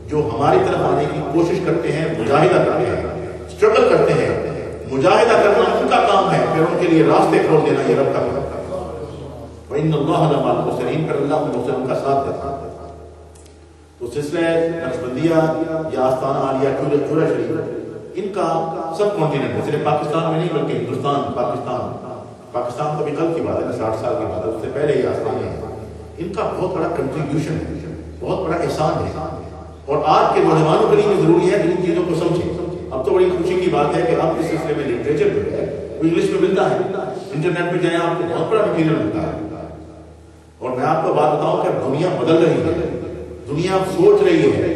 جو ہماری طرف آنے کی کوشش کرتے ہیں، مجاہدہ کرتے ہیں، اسٹرگل کرتے ہیں، مجاہدہ کرنا ان کا کام ہے، پھر ان کے لیے راستے کھول دینا یہ رب کا کام ہے۔ وَإِنَّ اللَّهَ لَمَعَ الْمُحْسِنِينَ، پھر اللہ محسنوں کا ساتھ دیتا ہے۔ تو سلسلہ نقشبندیہ یا آستانہ عالیہ چورا شریف ان کا سب کانٹیننٹ ہے، صرف پاکستان میں نہیں بلکہ ہندوستان، پاکستان تو بھی کل کی بات ہے نا، 60 سال کی بات ہے، اس سے پہلے یہ آستانے ہیں، ان کا بہت بڑا کنٹریبیوشن ہے، بہت بڑا احسان ہے، اور آج کے نوجوانوں کے لیے ضروری ہے کہ ان چیزوں کو سمجھیں۔ اب تو بڑی خوشی کی بات ہے کہ آپ اس سلسلے میں لٹریچر جو ہے وہ انگلش میں ملتا ہے، انٹرنیٹ پہ جائیں آپ کو بہت بڑا مٹیریل ملتا ہے، اور میں آپ کو بات بتاؤں کہ دنیا بدل رہی ہے، دنیا سوچ رہی ہے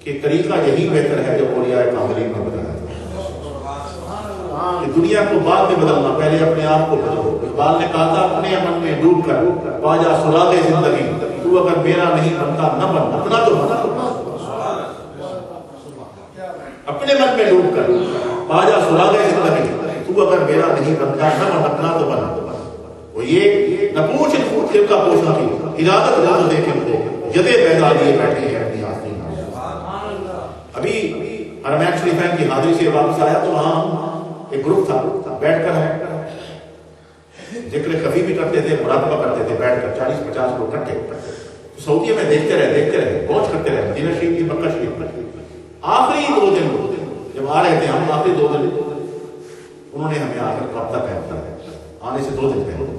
کہ طریقہ یہی بہتر ہے جو اولیاء کاملین نے بتایا کہ دنیا کو بعد میں بدلنا، پہلے اپنے آپ کو بدلو۔ اقبال نے کہا تھا اپنے امن میں ڈوب کر پاجا سراغ زندگی، تو اگر میرا نہیں بنتا نہ بن، اپنا تو بنا، اپنے من میں ڈوب کر پاجا سراغ زندگی، تو اگر میرا نہیں بنتا نہ بن، اپنا تو بنا۔ وہ یہ نہ پوچھ دل کا پوچھنا کی ارادت نہ دیکھیں کو جدے پیدا لیے بیٹھے ہیں اپنی آستین۔ ابھی حرمین شریفین کی حاضری سے واپس آیا تو وہاں ایک گروپ تھا، بیٹھ کر ذکر خفی بھی کرتے تھے، مراقبہ کرتے تھے، بیٹھ کر 40-50 لوگ اکٹھے۔ سعودیہ میں دیکھتے رہے پہنچ کرتے رہے، مدینہ شریف کی، مکہ شریف۔ آخری 2 دن جب آ رہے تھے ہم، آخری 2 دن انہوں نے ہمیں آ کر رابطہ قائم کیا، آنے سے 2 دن پہلے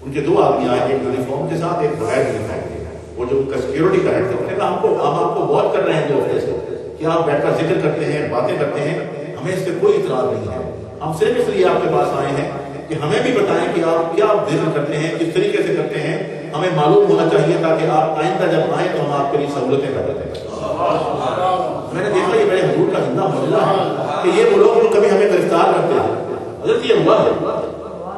ان کے 2 آدمی آئے، ایک یونیفارم کے ساتھ، ایک بغیر یونیفارم کے۔ وہ جو ان کا سیکیورٹی کا ہیڈ تھا، انہوں نے کہا ہم آپ کو واچ کر رہے ہیں 2 ہفتے سے کہ آپ بیٹھ کر ذکر کرتے ہیں، باتیں کرتے ہیں، ہمیں اس سے کوئی اعتراض نہیں ہے، ہم صرف اس لیے آپ کے پاس آئے ہیں کہ ہمیں بھی بتائیں کہ آپ کیا ذکر کرتے ہیں، کس طریقے سے کرتے ہیں، ہمیں معلوم ہونا چاہیے تاکہ آپ آئندہ جب آئیں تو ہم آپ کے لیے سہولتیں کر دیتے ہیں۔ میں نے دیکھا یہ میرے حضور کا زندہ معجزہ ہے کہ یہ وہ لوگ جو کبھی ہمیں گرفتار کرتے ہیں، حضرت یہ ہوا ہے،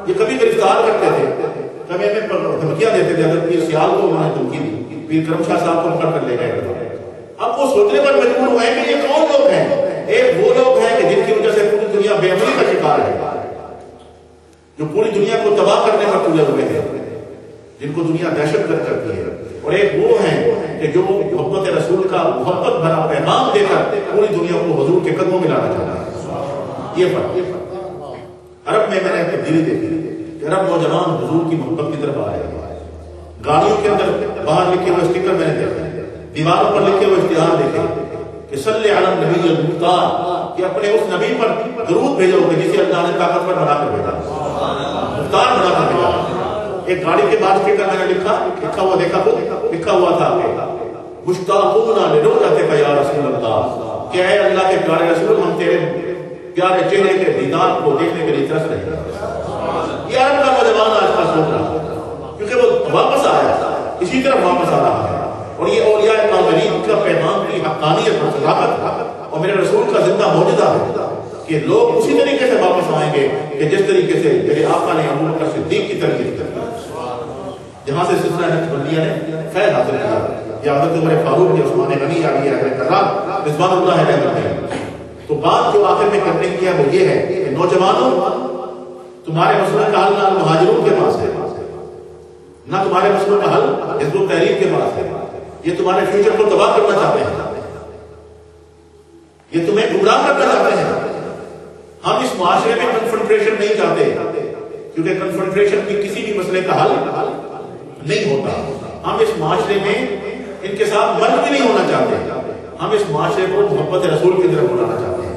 یہ کبھی گرفتار کرتے تھے، کبھی ہمیں دھمکیاں دیتے تھے، حضرت پیر سیال کو انہوں نے دھمکی دی، پیر کرم شاہ صاحب کو پکڑ کر لے گئے۔ اب وہ سوچنے پر مجبور ہوئے کہ یہ کون لوگ ہیں؟ ایک وہ لوگ ہیں کہ جن کی وجہ سے پوری دنیا بے امنی کا شکار ہے، جو پوری دنیا کو تباہ کرنے پر تلے ہوئے ہیں، جن کو دنیا دہشت گرد کرتی ہے، اور ایک وہ ہیں کہ جو محبت رسول کا محبت بھرا پیغام دے کر پوری دنیا کو حضور کے قدموں میں لانا چاہتا ہے۔ یہ فرق عرب میں نے تبدیلی دیکھی کہ عرب نوجوان حضور کی محبت کی طرف آ رہے ہیں، گاڑیوں کے اندر باہر لکھے ہوئے اسٹیکر میں نے دیکھے، دیواروں پر لکھے ہوئے اشتہار دیکھے کہ صلی علی النبی المختار، کہ اپنے اس نبی پر درود بھیجو کہ جسے اللہ نے طاقتور بنا کر بھیجا، مختار بنا کر بھیجا۔ ایک گاڑی کے بعد اسٹیکر میں نے لکھا ہوا دیکھا، لکھا ہوا تھا مشتاقون لرؤیتک یا رسول اللہ، کہ اے اللہ کے پیارے رسول ہم تیرے پیارے چہرے کے دیدار کو دیکھنے کے لیے ترس رہے ہیں۔ یہ عرب کا نوجوان آج کا سوچ رہا ہے، کیونکہ وہ واپس آیا، اسی طرح واپس آ رہا ہے، اور یہ اولیاء کاملین کا پیغام کی حقانیت اور صداقت اور میرے رسول کا زندہ معجزہ ہے کہ لوگ اسی طریقے سے واپس آئیں گے کہ جس طریقے سے میرے آقا نے ابو بکر صدیق کی تربیت کی، جہاں سے سلسلہ نقشبندیہ نے فیض حاصل کیا، یا حضرت عمر فاروق یا عثمان غنی علی حضرت کرام رضوان اللہ علیہ وسلم۔ تو بات جو آخر میں کرنے کی ہے وہ یہ ہے کہ نوجوانوں، تمہارے مسئلہ کا حل نہ مہاجروں کے پاس ہے، نہ تمہارے مسئلہ کا حل حزب التحریر کے پاس ہے، یہ تمہارے فیوچر کو تباہ کرنا چاہتے ہیں، یہ تمہیں گمراہ کرنا چاہتے ہیں۔ ہم اس معاشرے میں کنفرنٹریشن نہیں چاہتے، کیونکہ کنفرنٹریشن کی کسی بھی مسئلے کا حل نہیں ہوتا۔ ہم اس معاشرے میں ان کے ساتھ مرد بھی نہیں ہونا چاہتے، ہم اس معاشرے کو محبت رسول کی طرف بلانا چاہتے ہیں۔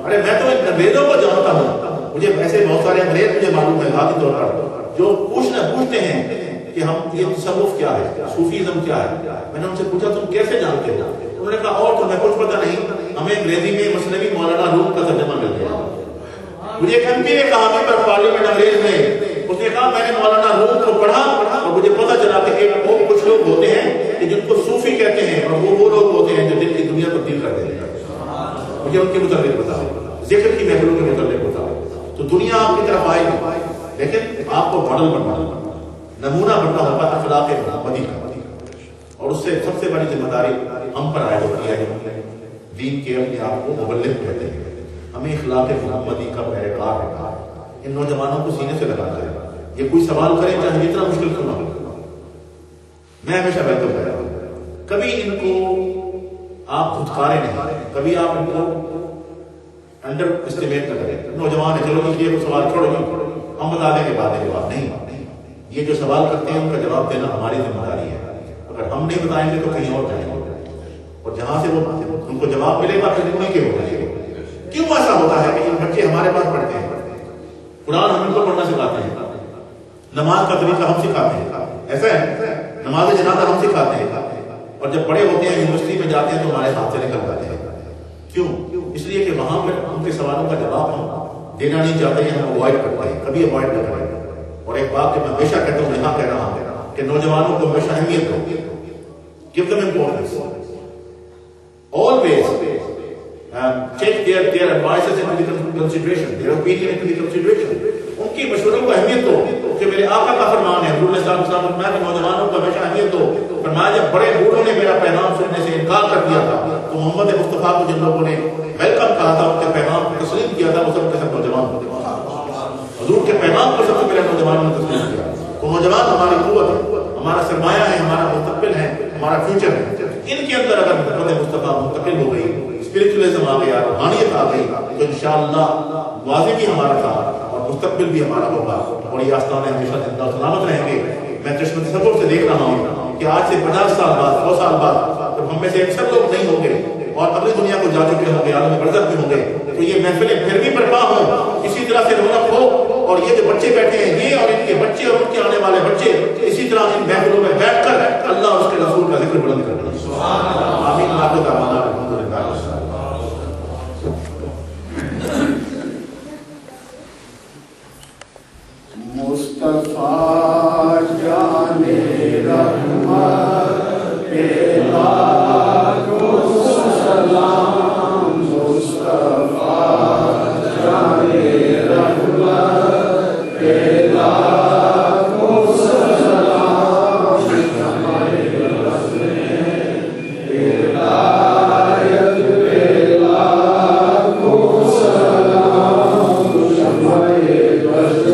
ارے میں تو ان انگریزوں کو جانتا ہوں، مجھے ویسے بہت سارے انگریز مجھے معلوم ہے ذاتی طور پر، جو پوچھتے ہیں کہ ہم یہ تصوف کیا ہے، صوفیزم کیا ہے۔ میں نے ان سے پوچھا تم کیسے جانتے ہو؟ انہوں نے کہا اور تمہیں کچھ پتہ نہیں، ہمیں انگریزی میں مثنوی مولانا روم کا ترجمہ مل گیا۔ مجھے ایک ایم پی نے کہا پر پارلیمنٹ انگریز میں، اس نے کہا میں نے مولانا روم کو پڑھا اور مجھے پتہ چلا کہ وہ کچھ لوگ ہوتے ہیں کہ جن کو صوفی کہتے ہیں، اور وہ لوگ ہوتے ہیں جو دل کی دنیا تبدیل کر دیتے ہیں۔ مجھے ان کے متعلق بتاؤ، ذکر کی محفلوں کے متعلق بتاؤ، تو دنیا آپ کی طرف آئے گی، لیکن آپ کو ماڈل بننا، نمونہ بننا ہوگا اخلاق محمدی کا، اور اس سے سب سے بڑی ذمہ داری ہم پر عائد ہوتی ہے۔ دین کے اپنے آپ کو مبلغ کہتے ہیں، ہمیں اخلاق محمدی کا پیروکار ہے۔ ان نوجوانوں کو سینے سے لگانا ہے، یہ کوئی سوال کریں چاہے جتنا مشکل کیوں نہ ہو، میں ہمیشہ کہتا ہوں کبھی ان کو آپ دھتکارے نہیں، کبھی آپ ان کو انڈر اسٹیمیٹ نہ کریں۔ نوجوان ہے، چلو یہ سوال چھوڑو، ہم بتا دیں گے بعد میں جواب نہیں، یہ جو سوال کرتے ہیں ان کا جواب دینا ہماری ذمہ داری ہے۔ اگر ہم نہیں بتائیں گے تو کہیں اور جائیں گے، اور جہاں سے وہ ان کو جواب ملے گا پھر انہیں کے ہو جائے گا۔ کیوں ایسا ہوتا ہے کہ ان بچے ہمارے پاس پڑھتے ہیں، قرآن ہم ان کو پڑھنا سکھاتے ہیں، نماز کا طریقہ ہم سکھاتے ہیں، ایسا ہے نماز جنازہ ہم سکھاتے ہیں، اور جب بڑے ہوتے ہیں یونیورسٹی میں جاتے ہیں تو ہمارے ہاتھ سے نکل جاتے ہیں۔ کیوں؟ اس لیے کہ وہاں پر ان کے سوالوں کا جواب ہم دینا نہیں چاہتے ہیں، ہم اوائڈ کرتے ہیں، کبھی اوائڈ نہ کریں۔ اور ایک بات کہ میں ہمیشہ کہتا ہوں، یہاں کہہ رہا ہوں کہ نوجوانوں کو ہمیشہ اہمیت دو، give them importance, always take their advices into the consideration, their opinion into the consideration. ان کی مشوروں کو اہمیت دو، کہ میرے آقا کا فرمان ہے، حضور صلی اللہ علیہ وسلم فرمایا کہ نوجوانوں کو ہمیشہ اہمیت دو۔ فرمایا جب بڑے بوڑھوں نے میرا پیغام سننے سے انکار کر دیا تھا تو محمد مصطفیٰ کو جن لوگوں نے ویلکم کہا تھا، ان کے پیغام کو تسلیم کیا تھا، وہ سب کے سب نوجوان ہوتے ہیں۔ حضور کے پیغام کو سب سے پہلے نوجوانوں نے تسلیم کیا۔ تو نوجوان ہماری قوت ہے، ہمارا سرمایہ ہے، ہمارا مستقبل ہے، ہمارا فیوچر ہے۔ ان کے اندر اگر محمد مصطفیٰ منتقل ہو گئی، اسپرچولیزم آ گیا، روحانیت آ گئی، تو انشاءاللہ واضح بھی ہمارا تھا اور مستقبل بھی ہمارا ہوگا، اور یہ آستانے ہمیشہ زندہ و سلامت رہیں گے۔ میں چشم تصور سے دیکھ رہا ہوں کہ آج سے 50 سال بعد، 100 سال بعد جب ہم میں سے اکثر لوگ نہیں ہوں گے اور اگلی دنیا کو جا چکے ہوں گے، عالم برزخ میں ہوں گے، تو یہ محفلیں پھر بھی برپا ہوں، اسی طرح سے رونق ہو، اور یہ جو بچے بیٹھے ہیں، یہ اور ان کے بچے اور ان کے آنے والے بچے اسی طرح ان محفلوں میں بیٹھ کر اللہ اس کے رسول مصطفیٰ جان رحمت کے لاکھوں سلام، مصطفیٰ جان رحمت کے لاکھوں سلام، ہمارے رسول ولایت کے لاکھوں سلام، ہمارے رسول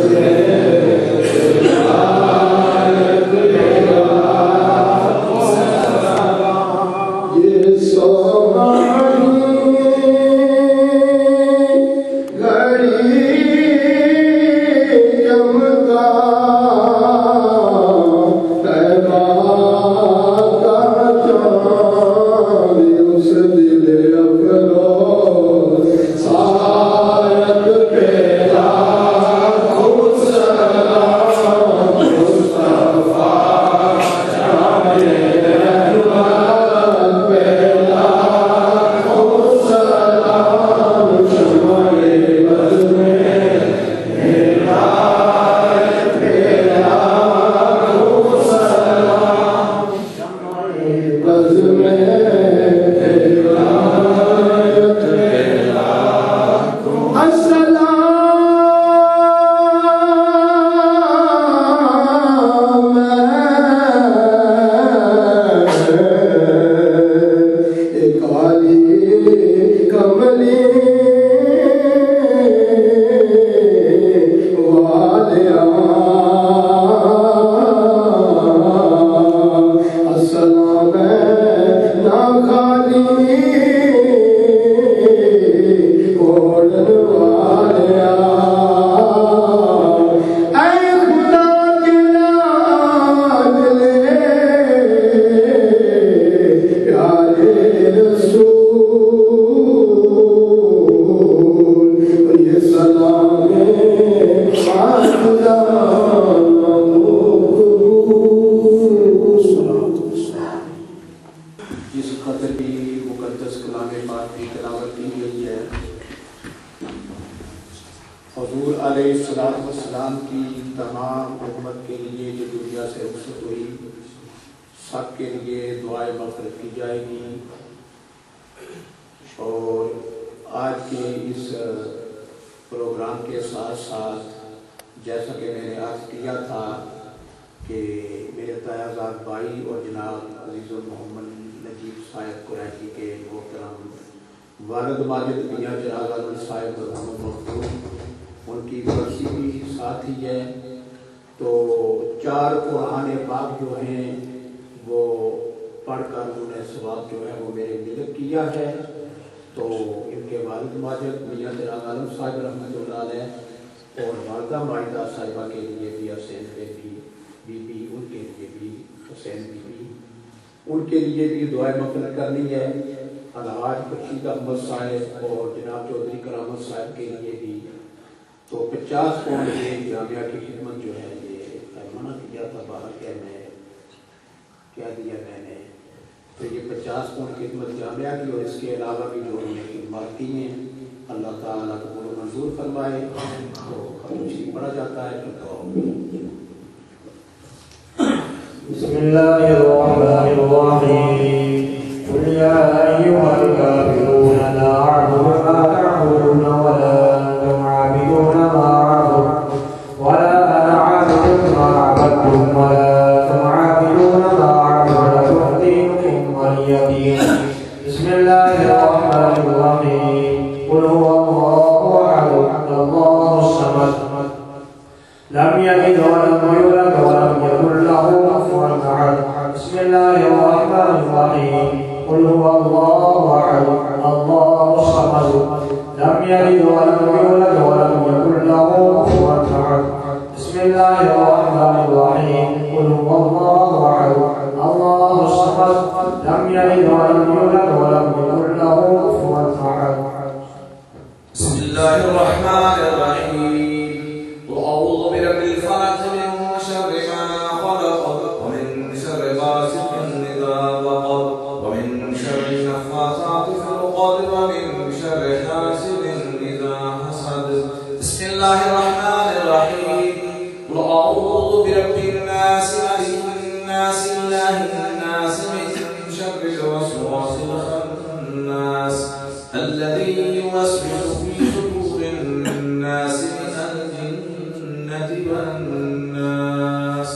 بسم الله الرحمن الرحيم. أعوذ برب الناس ملك الناس إله الناس من شر الوسواس الخناس الذي يوسوس في صدور الناس من الجنة والناس.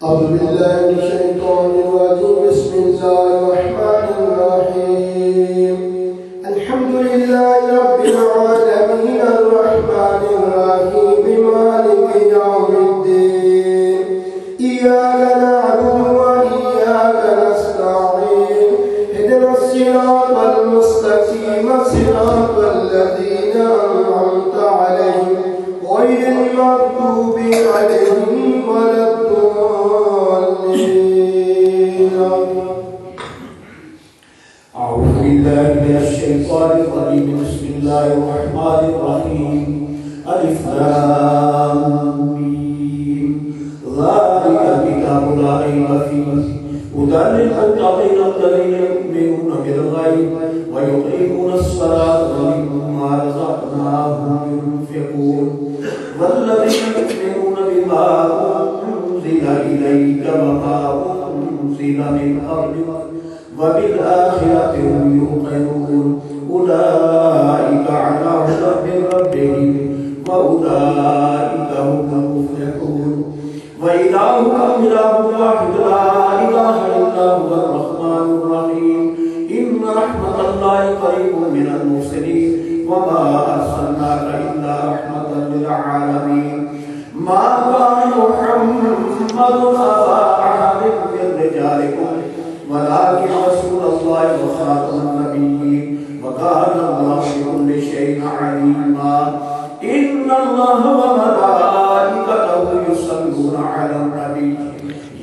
أعوذ بالله من الشيطان الرجيم. بسم الله الرحمن الرحيم. الحمد لله رب العالمين الرحمن الرحيم مالك يوم الدين. إياك نعبد وإياك نستعين. اهدنا الصراط المستقيم صراط الذين أنعمت عليهم غير المغضوب عليهم ولا الضالين. أعوذ بالله من الشيطان الرجيم. بسم الله الرحمن الرحيم. ألف لام ميم. ذلك الكتاب لا ريب فيه هدى للمتقين الذين يؤمنون بالغيب ويقيمون الصلاة ومما رزقناهم ينفقون والذين يؤمنون بما أنزل إليك وما أنزل من قبلك وبالآخرة هم يوقنون أولئك على هدى من ربهم وأولئك هم المفلحون. وإلهكم إله واحد لا إله إلا هو الرحمن الرحيم. إن رحمة الله قريب من المحسنين وما أرسلناك إلا رحمة للعالمين. ما كان محمد أبا أحد من رجالكم ولكن رسول الله وخاتم النبيين وكان الله بكل شيء عليما. إن الله وملائكته يصلون على النبي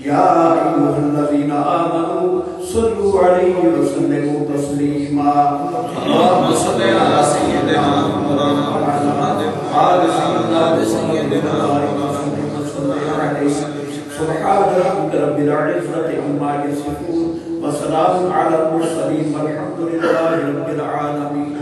يا أيها الذين آمنوا صلوا عليه وسلموا تسليما. اللهم صل على سيدنا محمد وعلى آل سيدنا محمد. سبحان ربك رب العزة عما يصفون وسلام على المرسلين والحمد لله رب العالمين.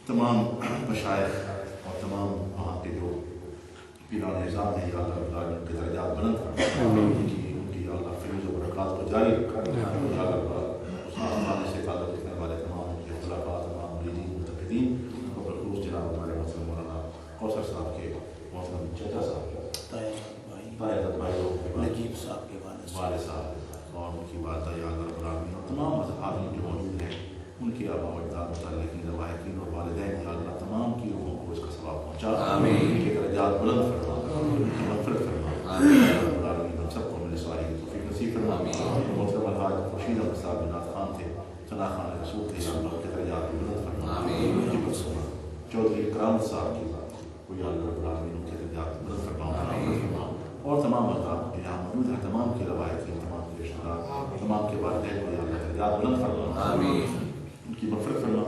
تمام مشائخ اور تمام وہاں کے جو پیران نظام ہیں یا اللہ ان کے درجات بلند فرمائے، ان کی اللہ فیض و برکات کو جاری رکھا، یا اللہ اس آسمان سے تعلق رکھنے والے تمام ان کے خلافات، تمام مریدین متقدین اور بالخصوص جناب ہمارے محترم مولانا کوثر صاحب کے محترم چچا صاحب طاہر بھائی نجیب صاحب کے والد صاحب اور ان کی والدہ یا اللہ رب العالمین اور تمام مذہبین جو موجود ہیں، ان کے آباء و اجداد متعلقین روایتین اور والدین یا اللہ تمام کی روحوں کو اس کا ثواب پہنچا، ان کے درجات بلند فرما، ان کی مغفرت فرما، یا رب العالمین ہم سب کو ملے صالحین کی توفیق نصیب فرما۔ محترم الحاج خورشید احمد صاحب بنات خان تھے، ثنا خان رسول تھے، یا اللہ ان کے درجات بلند فرما، چودھری کرامت صاحب کی وہ یا اللہ رب العالمین ان کے درجات بلند فرما، اور تمام احباب جو یہاں موجود ہیں، تمام کی روایتین، تمام کے رشتہ دار، تمام کے والدین کو یا اللہ درجات بلند فرما، ان کی مغفرت فرما،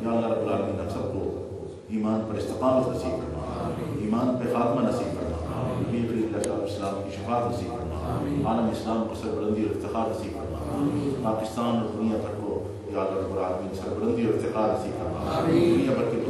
یا اللہ رب العالمین ہم سب کو ایمان پر استقامت نصیب فرما، ایمان پہ خاتمہ نصیب فرما، نبی کریم علیہ السلام کی شفاعت نصیب فرما، عالم اسلام کو سربلندی اور افتخار نصیب فرما، پاکستان اور دنیا بھر کو یا اللہ رب العالمین سربلندی اور افتخار نصیب فرما، دنیا بھر کے